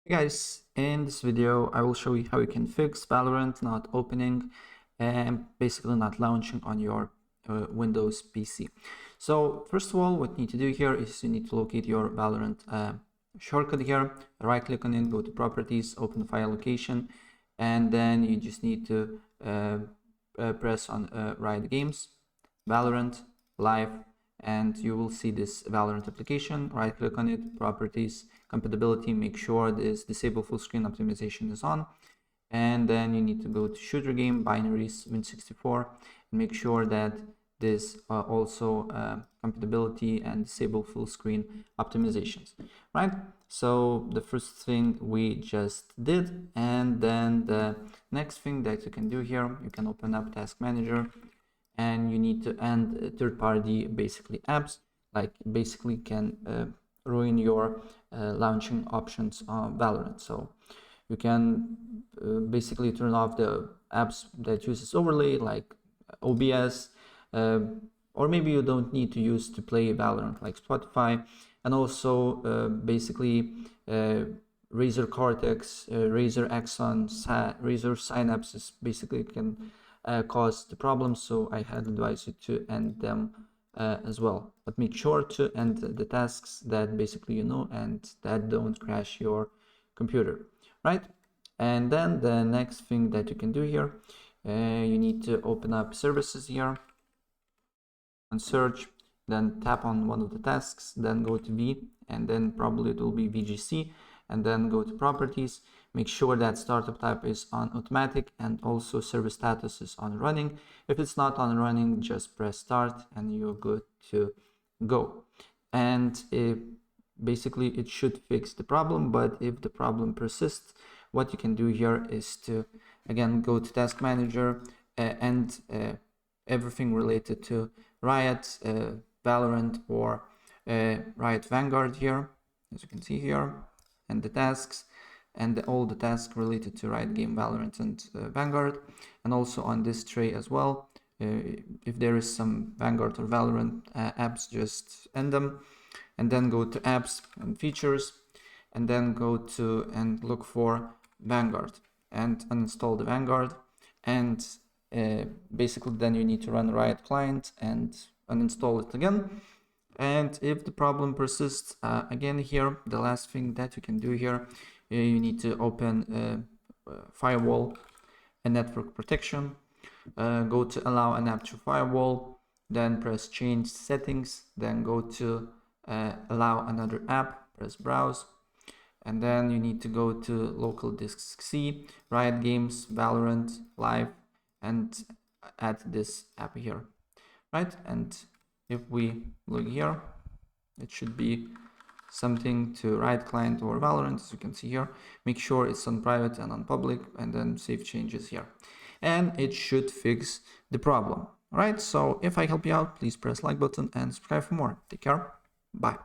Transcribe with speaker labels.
Speaker 1: Hey guys, in this video I will show you how you can fix Valorant not opening and basically not launching on your Windows PC. So first of all, what you need to do here is you need to locate your Valorant shortcut here, right click on it, go to properties, open file location, and then you just need to press on Riot Games, Valorant, Live, and you will see this Valorant application. Right click on it, properties, compatibility, make sure this disable full screen optimization is on, and then you need to go to shooter game, binaries, Win64, and make sure that this also compatibility and disable full screen optimizations, right? So the first thing we just did, and then the next thing that you can do here, you can open up task manager, and you need to end third-party basically apps, like basically can ruin your launching options on Valorant. So you can basically turn off the apps that uses overlay like OBS, or maybe you don't need to use to play Valorant like Spotify, and also basically Razer Cortex, Razer Axon, Razer Synapses basically can cause the problem, so I had advised you to end them as well. But make sure to end the tasks that basically you know and that don't crash your computer, right? And then the next thing that you can do here, you need to open up services here and search, then tap on one of the tasks, then go to V, and then probably it will be VGC, and then go to properties. Make sure that startup type is on automatic and also service status is on running. If it's not on running, just press start and you're good to go. And basically it should fix the problem, but if the problem persists, what you can do here is to again go to task manager and everything related to Riot, Valorant, or Riot Vanguard here, as you can see here, and the tasks, and all the tasks related to Riot Game, Valorant, and Vanguard, and also on this tray as well. If there is some Vanguard or Valorant apps, just end them, and then go to apps and features, and then go to and look for Vanguard and uninstall the Vanguard, and basically then you need to run Riot client and uninstall it again. And if the problem persists, again here, the last thing that you can do here, you need to open firewall and network protection, go to allow an app to firewall, then press change settings, then go to allow another app, press browse, and then you need to go to local disk C, Riot Games, Valorant, Live, and add this app here, right? And if we look here, it should be something to Riot client or Valorant, as you can see here. Make sure it's on private and on public, and then save changes here. And it should fix the problem. All right, so if I help you out, please press like button and subscribe for more. Take care. Bye.